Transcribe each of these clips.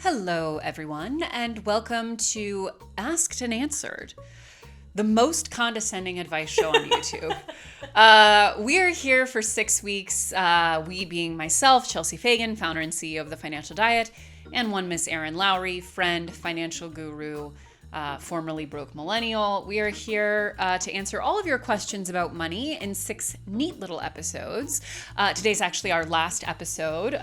Hello, everyone, and welcome to Asked and Answered, the most condescending advice show on YouTube. We are here for 6 weeks, we being myself, Chelsea Fagan, founder and CEO of The Financial Diet, and one Miss Erin Lowry, friend, financial guru, formerly broke millennial. We are here to answer all of your questions about money in 6 neat little episodes. Today's actually our last episode.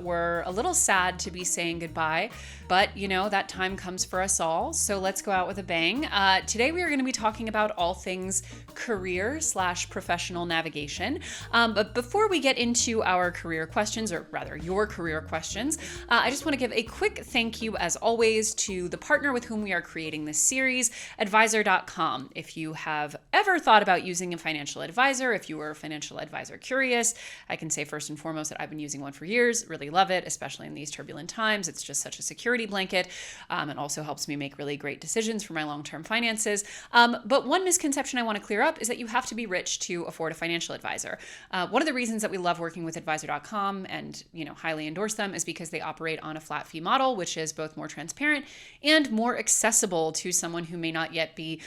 We're a little sad to be saying goodbye, but you know, that time comes for us all. So let's go out with a bang. Today we are going to be talking about all things career/professional navigation. But before we get into our career questions, or rather your career questions, I just want to give a quick thank you, as always, to the partner with whom we are creating this series, advisor.com. If you have ever thought about using a financial advisor, if you were a financial advisor curious, I can say first and foremost that I've been using one for years, really love it, especially in these turbulent times. It's just such a security blanket. It also helps me make really great decisions for my long-term finances. But one misconception I want to clear up is that you have to be rich to afford a financial advisor. One of the reasons that we love working with advisor.com and highly endorse them is because they operate on a flat fee model, which is both more transparent and more accessible to someone who may not yet be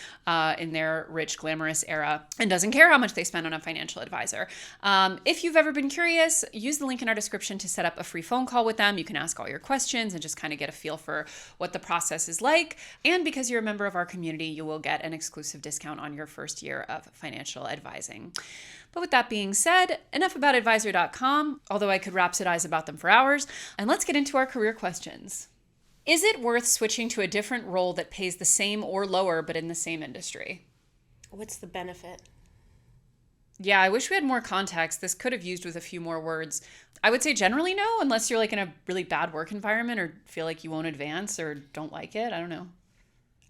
in their rich, glamorous era and doesn't care how much they spend on a financial advisor. If you've ever been curious, use the link in our description to set up a free phone call with them. You can ask all your questions and just kind of get a feel for what the process is like. And because you're a member of our community, you will get an exclusive discount on your first year of financial advising. But with that being said, enough about advisor.com, although I could rhapsodize about them for hours, and let's get into our career questions. Is it worth switching to a different role that pays the same or lower, but in the same industry? What's the benefit? Yeah, I wish we had more context. This could have used with a few more words. I would say generally no, unless you're like in a really bad work environment or feel like you won't advance or don't like it. I don't know.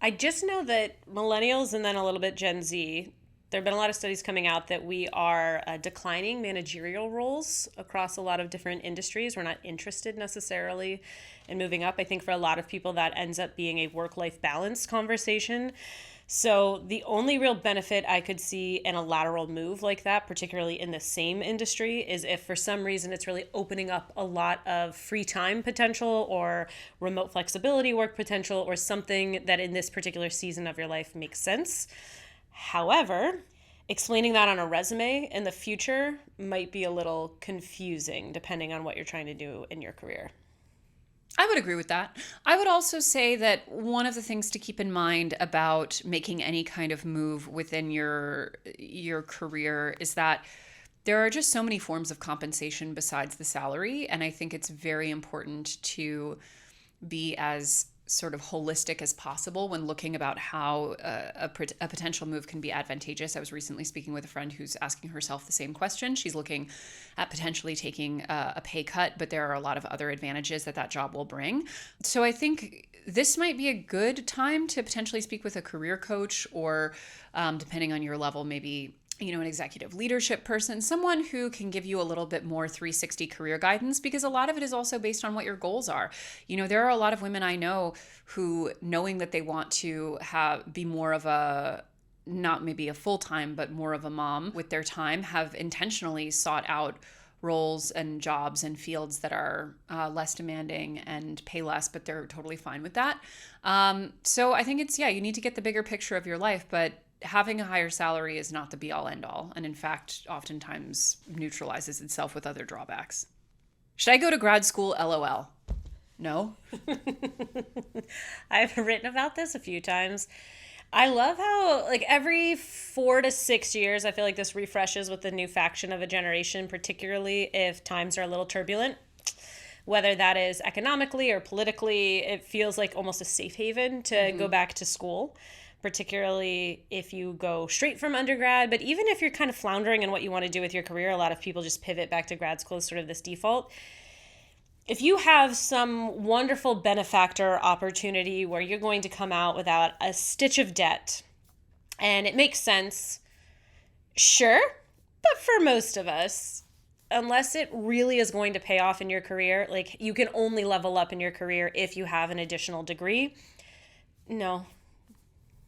I just know that millennials and then a little bit Gen Z, there have been a lot of studies coming out that we are declining managerial roles across a lot of different industries. We're not interested necessarily in moving up. I think for a lot of people that ends up being a work-life balance conversation. So the only real benefit I could see in a lateral move like that, particularly in the same industry, is if for some reason it's really opening up a lot of free time potential or remote flexibility work potential or something that in this particular season of your life makes sense. However, explaining that on a resume in the future might be a little confusing depending on what you're trying to do in your career. I would agree with that. I would also say that one of the things to keep in mind about making any kind of move within your career is that there are just so many forms of compensation besides the salary, and I think it's very important to be as sort of holistic as possible when looking about how a potential move can be advantageous. I was recently speaking with a friend who's asking herself the same question. She's looking at potentially taking a pay cut, but there are a lot of other advantages that job will bring. So I think this might be a good time to potentially speak with a career coach or depending on your level, maybe an executive leadership person, someone who can give you a little bit more 360 career guidance, because a lot of it is also based on what your goals are. There are a lot of women I know who, knowing that they want to be more of a, not maybe a full-time, but more of a mom with their time, have intentionally sought out roles and jobs and fields that are less demanding and pay less, but they're totally fine with that. So I think you need to get the bigger picture of your life, but having a higher salary is not the be-all end-all, and in fact, oftentimes neutralizes itself with other drawbacks. Should I go to grad school? LOL. No? I've written about this a few times. I love how, every 4 to 6 years, I feel like this refreshes with the new faction of a generation, particularly if times are a little turbulent. Whether that is economically or politically, it feels like almost a safe haven to go back to school, particularly if you go straight from undergrad. But even if you're kind of floundering in what you want to do with your career, a lot of people just pivot back to grad school as sort of this default. If you have some wonderful benefactor opportunity where you're going to come out without a stitch of debt, and it makes sense, sure. But for most of us, unless it really is going to pay off in your career, you can only level up in your career if you have an additional degree. No.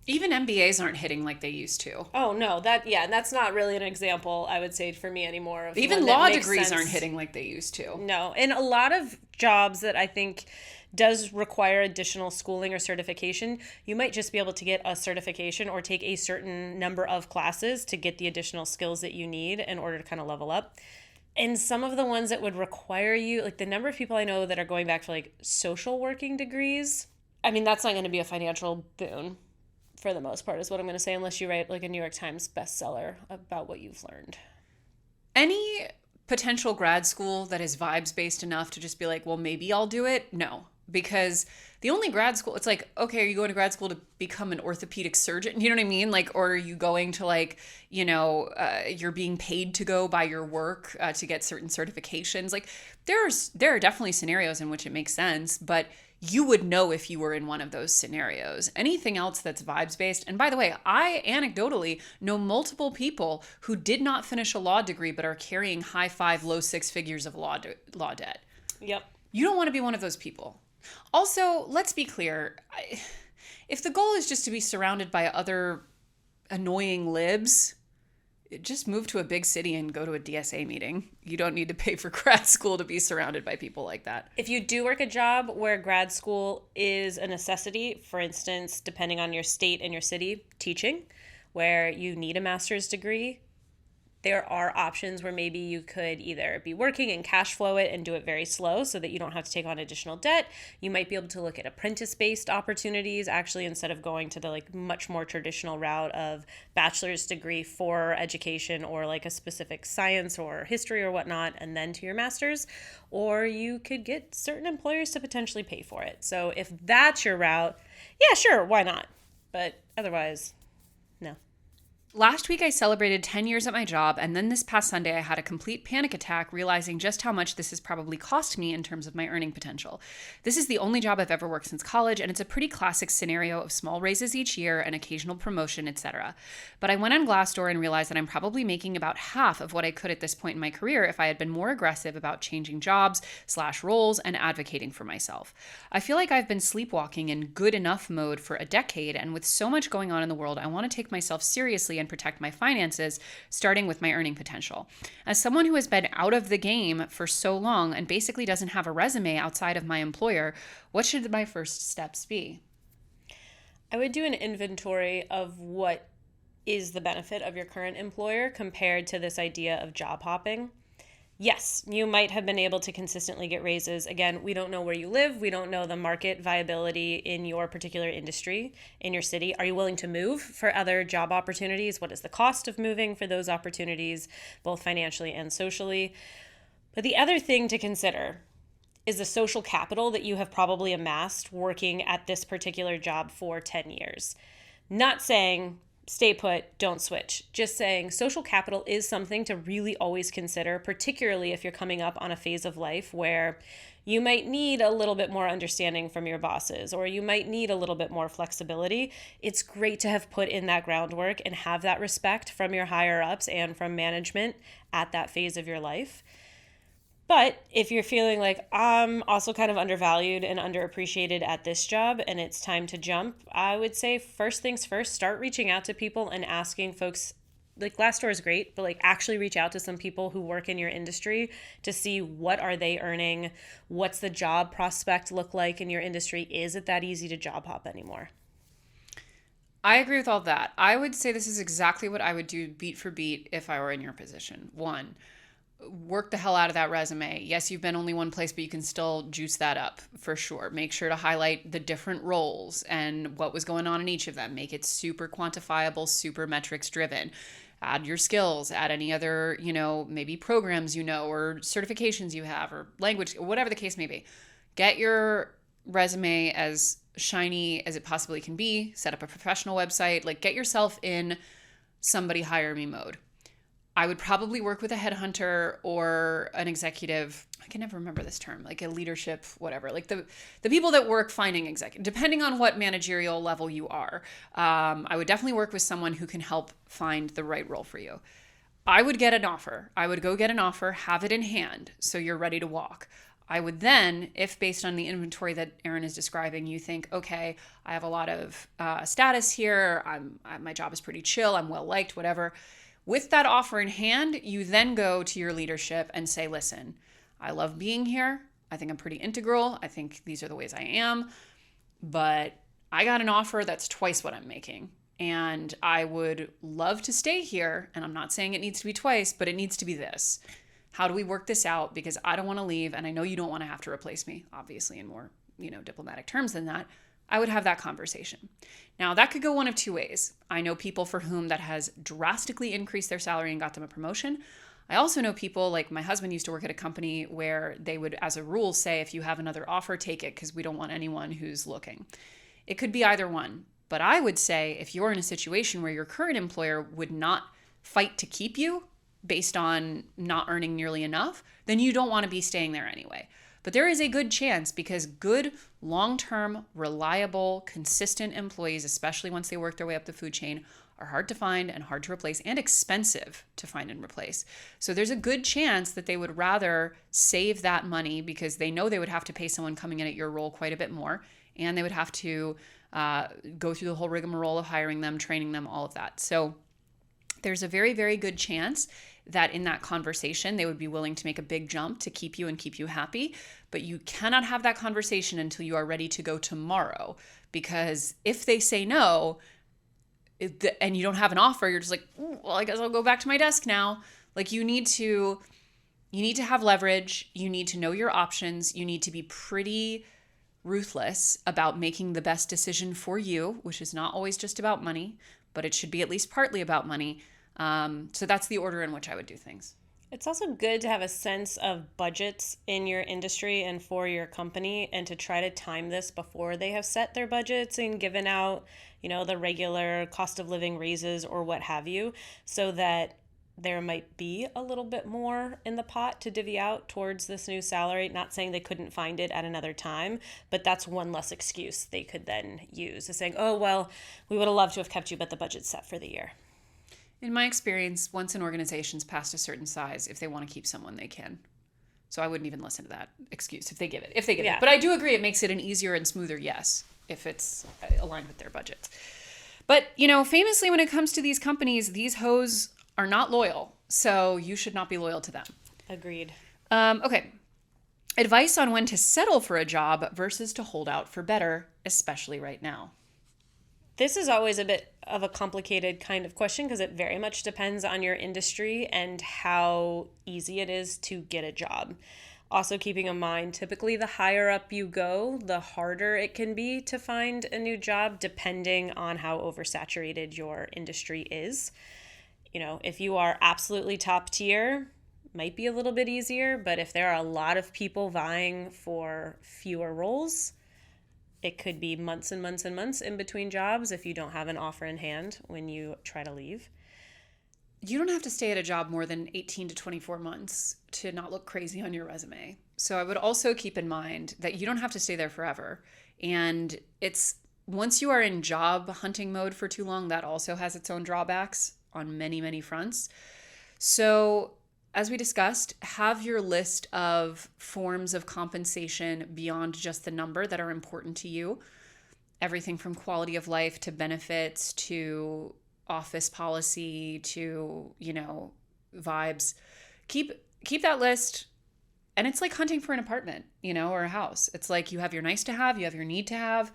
Even MBAs aren't hitting like they used to. Oh, no. That's not really an example, I would say, for me anymore. Of even law degrees aren't hitting like they used to. No. And a lot of jobs that I think does require additional schooling or certification. You might just be able to get a certification or take a certain number of classes to get the additional skills that you need in order to kind of level up. And some of the ones that would require you, like the number of people I know that are going back for like social working degrees, I mean, that's not going to be a financial boon for the most part, is what I'm going to say, unless you write like a New York Times bestseller about what you've learned. Any potential grad school that is vibes based enough to just be like, well, maybe I'll do it? No, because the only grad school, it's like, okay, are you going to grad school to become an orthopedic surgeon? You know what I mean? Like, or are you going to like, you're being paid to go by your work to get certain certifications? Like there are definitely scenarios in which it makes sense, but you would know if you were in one of those scenarios. Anything else that's vibes based. And by the way, I anecdotally know multiple people who did not finish a law degree, but are carrying high 5, low 6 figures of law debt. Yep. You don't want to be one of those people. Also, let's be clear. If the goal is just to be surrounded by other annoying libs, just move to a big city and go to a DSA meeting. You don't need to pay for grad school to be surrounded by people like that. If you do work a job where grad school is a necessity, for instance, depending on your state and your city, teaching, where you need a master's degree, there are options where maybe you could either be working and cash flow it and do it very slow so that you don't have to take on additional debt. You might be able to look at apprentice-based opportunities, actually, instead of going to the like much more traditional route of bachelor's degree for education or like a specific science or history or whatnot, and then to your master's. Or you could get certain employers to potentially pay for it. So if that's your route, yeah, sure, why not? But otherwise, no. Last week, I celebrated 10 years at my job, and then this past Sunday, I had a complete panic attack, realizing just how much this has probably cost me in terms of my earning potential. This is the only job I've ever worked since college, and it's a pretty classic scenario of small raises each year, an occasional promotion, etc. But I went on Glassdoor and realized that I'm probably making about half of what I could at this point in my career if I had been more aggressive about changing jobs/roles and advocating for myself. I feel like I've been sleepwalking in good enough mode for a decade, and with so much going on in the world, I want to take myself seriously and protect my finances, starting with my earning potential. As someone who has been out of the game for so long and basically doesn't have a resume outside of my employer, what should my first steps be? I would do an inventory of what is the benefit of your current employer compared to this idea of job hopping. Yes, you might have been able to consistently get raises. Again, we don't know where you live. We don't know the market viability in your particular industry, in your city. Are you willing to move for other job opportunities? What is the cost of moving for those opportunities, both financially and socially? But the other thing to consider is the social capital that you have probably amassed working at this particular job for 10 years. Not saying stay put, don't switch. Just saying social capital is something to really always consider, particularly if you're coming up on a phase of life where you might need a little bit more understanding from your bosses, or you might need a little bit more flexibility. It's great to have put in that groundwork and have that respect from your higher ups and from management at that phase of your life. But if you're feeling like I'm also kind of undervalued and underappreciated at this job and it's time to jump, I would say first things first, start reaching out to people and asking folks. Like Glassdoor is great, but like actually reach out to some people who work in your industry to see what are they earning, what's the job prospect look like in your industry. Is it that easy to job hop anymore? I agree with all that. I would say this is exactly what I would do beat for beat if I were in your position. 1, work the hell out of that resume. Yes, you've been only one place, but you can still juice that up for sure. Make sure to highlight the different roles and what was going on in each of them. Make it super quantifiable, super metrics driven. Add your skills, add any other, maybe programs or certifications you have or language, whatever the case may be. Get your resume as shiny as it possibly can be. Set up a professional website. Like, get yourself in somebody hire me mode. I would probably work with a headhunter or an executive. I can never remember this term, like a leadership, whatever, like the people that work finding executive, depending on what managerial level you are. I would definitely work with someone who can help find the right role for you. I would get an offer. I would go get an offer, have it in hand, so you're ready to walk. I would then, if based on the inventory that Erin is describing, you think, okay, I have a lot of status here. My job is pretty chill. I'm well liked, whatever. With that offer in hand, you then go to your leadership and say, listen, I love being here. I think I'm pretty integral. I think these are the ways I am. But I got an offer that's twice what I'm making. And I would love to stay here. And I'm not saying it needs to be twice, but it needs to be this. How do we work this out? Because I don't want to leave. And I know you don't want to have to replace me, obviously, in more, diplomatic terms than that. I would have that conversation. Now, that could go one of two ways. I know people for whom that has drastically increased their salary and got them a promotion. I also know people, like my husband used to work at a company where they would, as a rule, say, if you have another offer, take it because we don't want anyone who's looking. It could be either one. But I would say if you're in a situation where your current employer would not fight to keep you based on not earning nearly enough, then you don't want to be staying there anyway. But there is a good chance because good, long-term, reliable, consistent employees, especially once they work their way up the food chain, are hard to find and hard to replace and expensive to find and replace. So there's a good chance that they would rather save that money because they know they would have to pay someone coming in at your role quite a bit more, and they would have to go through the whole rigmarole of hiring them, training them, all of that. So there's a very, very good chance that in that conversation, they would be willing to make a big jump to keep you and keep you happy. But you cannot have that conversation until you are ready to go tomorrow. Because if they say no, and you don't have an offer, you're just like, well, I guess I'll go back to my desk now. Like you need to have leverage. You need to know your options. You need to be pretty ruthless about making the best decision for you, which is not always just about money, but it should be at least partly about money. So that's the order in which I would do things. It's also good to have a sense of budgets in your industry and for your company and to try to time this before they have set their budgets and given out, the regular cost of living raises or what have you, so that there might be a little bit more in the pot to divvy out towards this new salary. Not saying they couldn't find it at another time, but that's one less excuse they could then use, is saying, oh, well, we would have loved to have kept you, but the budget's set for the year. In my experience, once an organization's past a certain size, if they want to keep someone, they can. So I wouldn't even listen to that excuse if they give it. But I do agree it makes it an easier and smoother yes if it's aligned with their budget. But, famously when it comes to these companies, these hoes are not loyal. So you should not be loyal to them. Agreed. Okay. Advice on when to settle for a job versus to hold out for better, especially right now. This is always a bit of a complicated kind of question because it very much depends on your industry and how easy it is to get a job. Also keeping in mind, typically the higher up you go, the harder it can be to find a new job depending on how oversaturated your industry is. If you are absolutely top tier, might be a little bit easier, but if there are a lot of people vying for fewer roles, it could be months and months and months in between jobs if you don't have an offer in hand when you try to leave. You don't have to stay at a job more than 18 to 24 months to not look crazy on your resume. So I would also keep in mind that you don't have to stay there forever. And it's once you are in job hunting mode for too long, that also has its own drawbacks on many, many fronts. So as we discussed, have your list of forms of compensation beyond just the number that are important to you. Everything from quality of life to benefits to office policy to, vibes. Keep that list. And it's like hunting for an apartment, or a house. It's like you have your nice to have, you have your need to have.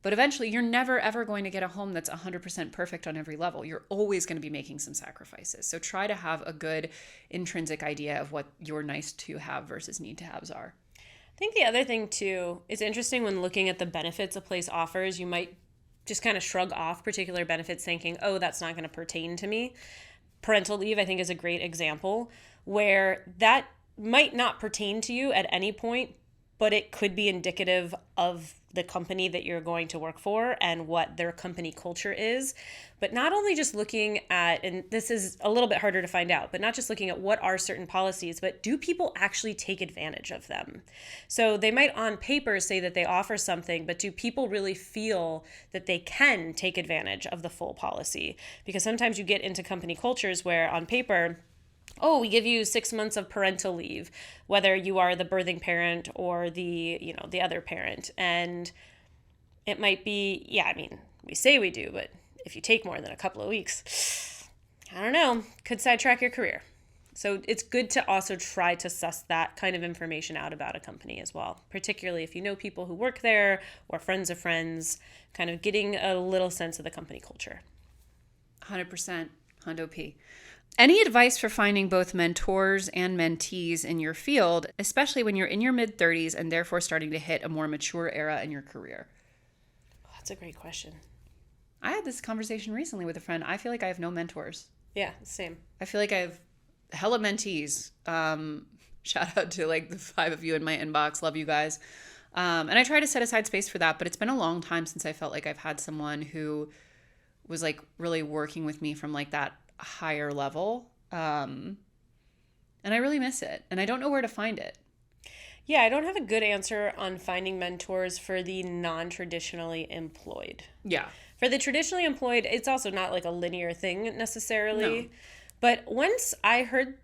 But eventually, you're never, ever going to get a home that's 100% perfect on every level. You're always going to be making some sacrifices. So try to have a good intrinsic idea of what your nice to have versus need to haves are. I think the other thing, too, it's interesting when looking at the benefits a place offers, you might just kind of shrug off particular benefits thinking, oh, that's not going to pertain to me. Parental leave, I think, is a great example where that might not pertain to you at any point, but it could be indicative of the company that you're going to work for and what their company culture is. But not only just looking at, and this is a little bit harder to find out, but not just looking at what are certain policies, but do people actually take advantage of them? So they might on paper say that they offer something, but do people really feel that they can take advantage of the full policy? Because sometimes you get into company cultures where on paper, oh, we give you 6 months of parental leave, whether you are the birthing parent or the other parent. And it might be, we say we do, but if you take more than a couple of weeks, I don't know, could sidetrack your career. So it's good to also try to suss that kind of information out about a company as well, particularly if you know people who work there or friends of friends, kind of getting a little sense of the company culture. 100%. Hundo P. Any advice for finding both mentors and mentees in your field, especially when you're in your mid-30s and therefore starting to hit a more mature era in your career? That's a great question. I had this conversation recently with a friend. I feel like I have no mentors. Yeah, same. I feel like I have hella mentees. Shout out to like the 5 of you in my inbox. Love you guys. And I try to set aside space for that, but it's been a long time since I felt like I've had someone who was like really working with me from like that higher level. And I really miss it. And I don't know where to find it. Yeah, I don't have a good answer on finding mentors for the non-traditionally employed. Yeah. For the traditionally employed, it's also not like a linear thing necessarily. No. But once I heard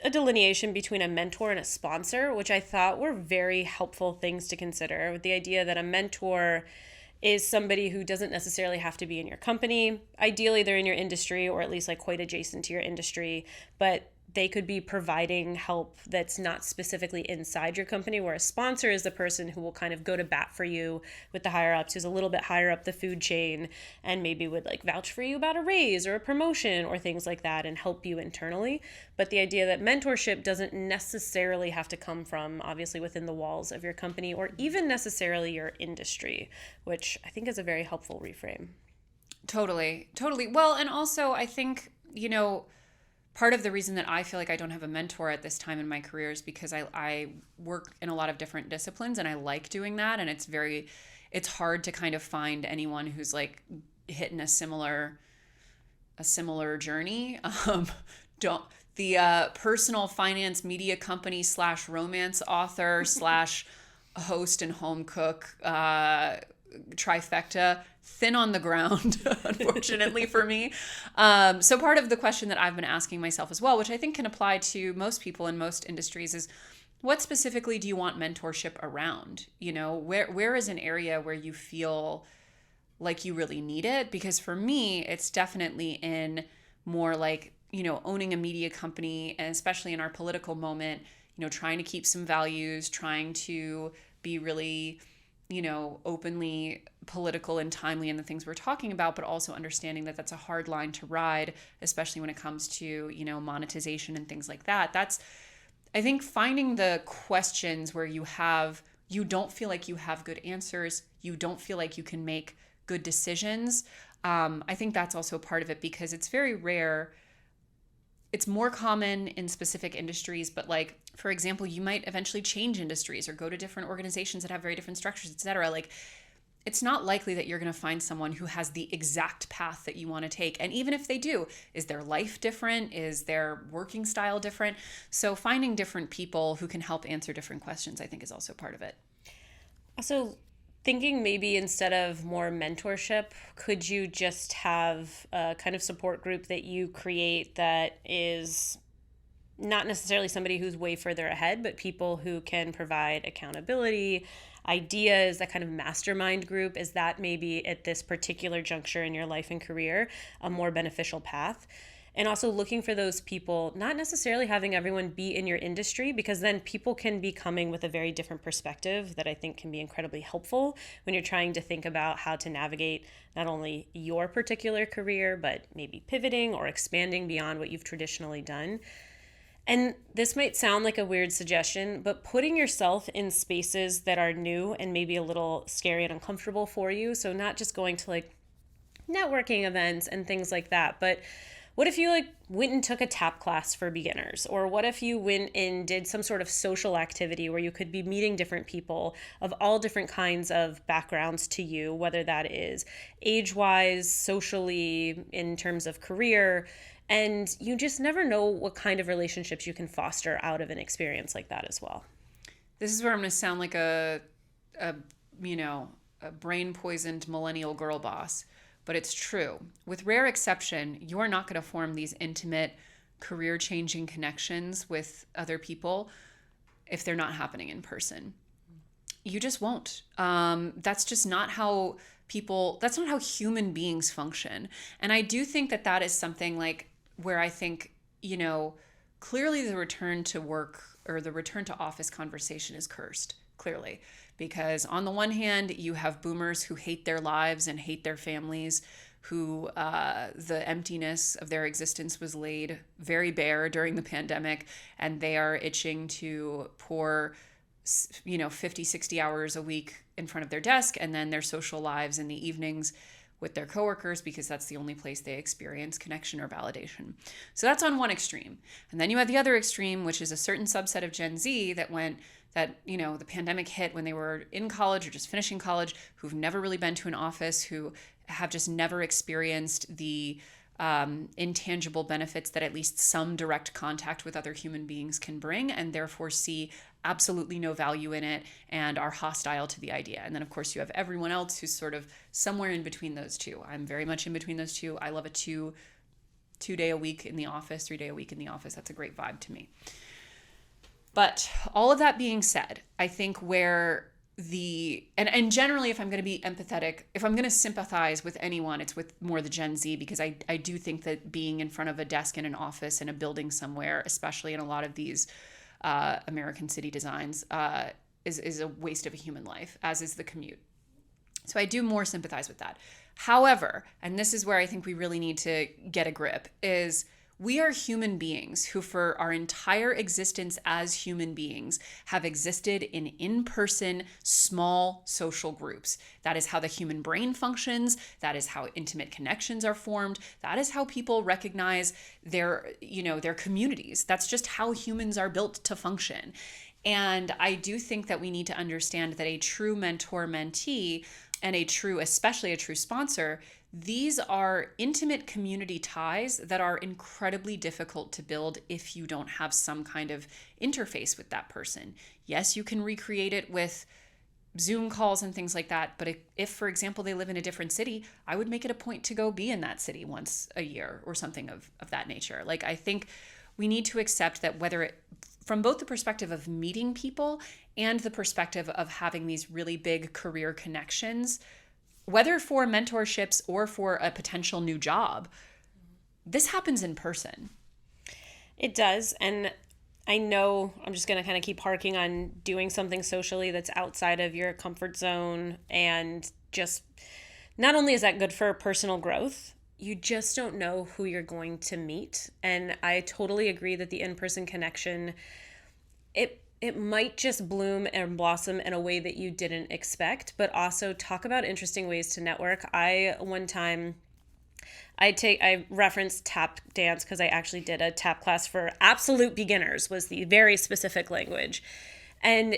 a delineation between a mentor and a sponsor, which I thought were very helpful things to consider, with the idea that a mentor is somebody who doesn't necessarily have to be in your company. Ideally, they're in your industry or at least like quite adjacent to your industry, but they could be providing help that's not specifically inside your company, where a sponsor is the person who will kind of go to bat for you with the higher ups, who's a little bit higher up the food chain and maybe would like vouch for you about a raise or a promotion or things like that and help you internally. But the idea that mentorship doesn't necessarily have to come from obviously within the walls of your company or even necessarily your industry, which I think is a very helpful reframe. Totally. Well, and also I think, part of the reason that I feel like I don't have a mentor at this time in my career is because I work in a lot of different disciplines and I like doing that. And it's hard to kind of find anyone who's like hitting a similar journey. Personal finance media company / romance author / host and home cook, trifecta, thin on the ground, unfortunately for me. So part of the question that I've been asking myself as well, which I think can apply to most people in most industries, is what specifically do you want mentorship around? Where is an area where you feel like you really need it? Because for me, it's definitely in more like, owning a media company, and especially in our political moment, trying to keep some values, trying to be really openly political and timely in the things we're talking about, but also understanding that that's a hard line to ride, especially when it comes to, monetization and things like that. That's, I think, finding the questions where you don't feel like you have good answers, you don't feel like you can make good decisions. I think that's also part of it, because it's very rare. It's more common in specific industries, but like, for example, you might eventually change industries or go to different organizations that have very different structures, et cetera. Like, it's not likely that you're going to find someone who has the exact path that you want to take. And even if they do, is their life different? Is their working style different? So finding different people who can help answer different questions, I think, is also part of it. Also, thinking maybe instead of more mentorship, could you just have a kind of support group that you create that is not necessarily somebody who's way further ahead, but people who can provide accountability, ideas, that kind of mastermind group? Is that maybe at this particular juncture in your life and career a more beneficial path? And also looking for those people, not necessarily having everyone be in your industry, because then people can be coming with a very different perspective that I think can be incredibly helpful when you're trying to think about how to navigate not only your particular career, but maybe pivoting or expanding beyond what you've traditionally done. And this might sound like a weird suggestion, but putting yourself in spaces that are new and maybe a little scary and uncomfortable for you. So not just going to like networking events and things like that, but what if you like went and took a tap class for beginners? Or what if you went and did some sort of social activity where you could be meeting different people of all different kinds of backgrounds to you, whether that is age-wise, socially, in terms of career, and you just never know what kind of relationships you can foster out of an experience like that as well. This is where I'm going to sound like a brain-poisoned millennial girl boss. But it's true. With rare exception, you are not going to form these intimate, career-changing connections with other people if they're not happening in person. You just won't. That's just not how that's not how human beings function. And I do think that is something like where I think, clearly the return to work or the return to office conversation is cursed, clearly. Because on the one hand, you have boomers who hate their lives and hate their families, who the emptiness of their existence was laid very bare during the pandemic, and they are itching to pour 50, 60 hours a week in front of their desk, and then their social lives in the evenings with their coworkers, because that's the only place they experience connection or validation. So that's on one extreme. And then you have the other extreme, which is a certain subset of Gen Z that the pandemic hit when they were in college or just finishing college, who've never really been to an office, who have just never experienced the intangible benefits that at least some direct contact with other human beings can bring, and therefore see absolutely no value in it and are hostile to the idea. And then, of course, you have everyone else who's sort of somewhere in between those two. I'm very much in between those two. I love a two-day a week in the office, 3-day a week in the office. That's a great vibe to me. But all of that being said, I think where and generally, if I'm going to be empathetic, if I'm going to sympathize with anyone, it's with more the Gen Z, because I do think that being in front of a desk in an office in a building somewhere, especially in a lot of these American city designs, is a waste of a human life, as is the commute. So I do more sympathize with that. However, and this is where I think we really need to get a grip, is we are human beings who for our entire existence as human beings have existed in in-person, small social groups. That is how the human brain functions. That is how intimate connections are formed. That is how people recognize their communities. That's just how humans are built to function. And I do think that we need to understand that a true mentor-mentee and especially a true sponsor, these are intimate community ties that are incredibly difficult to build if you don't have some kind of interface with that person. Yes, you can recreate it with Zoom calls and things like that, but if, for example, they live in a different city, I would make it a point to go be in that city once a year or something of that nature. Like, I think we need to accept that from both the perspective of meeting people and the perspective of having these really big career connections, whether for mentorships or for a potential new job, this happens in person. It does. And I know I'm just going to kind of keep harking on doing something socially that's outside of your comfort zone. And just not only is that good for personal growth, you just don't know who you're going to meet. And I totally agree that the in-person connection, it might just bloom and blossom in a way that you didn't expect, but also talk about interesting ways to network. One time I referenced tap dance because I actually did a tap class for absolute beginners, was the very specific language. And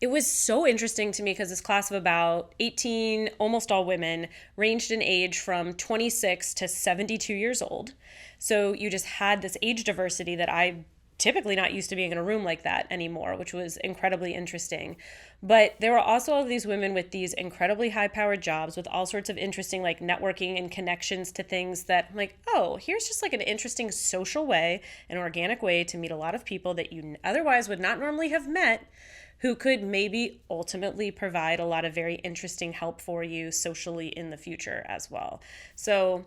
it was so interesting to me because this class of about 18, almost all women, ranged in age from 26 to 72 years old. So you just had this age diversity that I typically not used to being in a room like that anymore, which was incredibly interesting. But there were also all of these women with these incredibly high-powered jobs with all sorts of interesting like networking and connections to things that I'm like, oh, here's just like an interesting social way, an organic way to meet a lot of people that you otherwise would not normally have met, who could maybe ultimately provide a lot of very interesting help for you socially in the future as well. So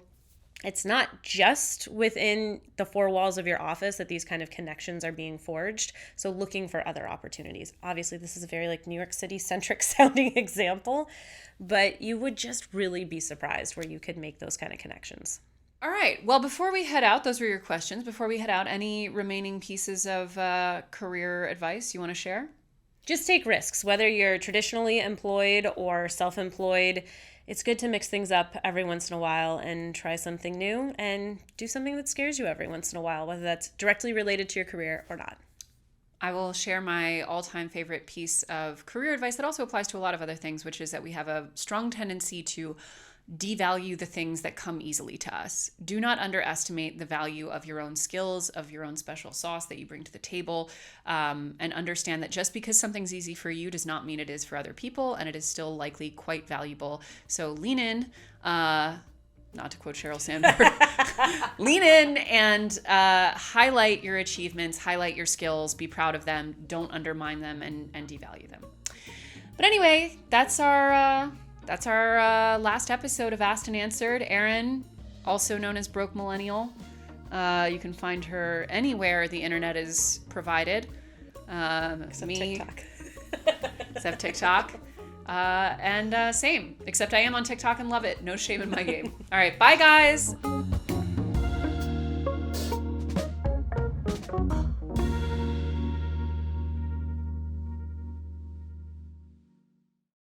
it's not just within the four walls of your office that these kind of connections are being forged. So looking for other opportunities. Obviously, this is a very like New York City centric sounding example, but you would just really be surprised where you could make those kind of connections. All right. Well, before we head out, those were your questions. Before we head out, any remaining pieces of career advice you want to share? Just take risks, whether you're traditionally employed or self-employed. It's good to mix things up every once in a while and try something new and do something that scares you every once in a while, whether that's directly related to your career or not. I will share my all-time favorite piece of career advice that also applies to a lot of other things, which is that we have a strong tendency to devalue the things that come easily to us. Do not underestimate the value of your own skills, of your own special sauce that you bring to the table, and understand that just because something's easy for you does not mean it is for other people, and it is still likely quite valuable. So lean in, not to quote Sheryl Sandberg, lean in and highlight your achievements, highlight your skills, be proud of them, don't undermine them and devalue them. But anyway, that's our last episode of Asked and Answered. Erin, also known as Broke Millennial, You can find her anywhere the internet is provided. Except TikTok. Except TikTok. Same. Except I am on TikTok and love it. No shame in my game. All right. Bye, guys.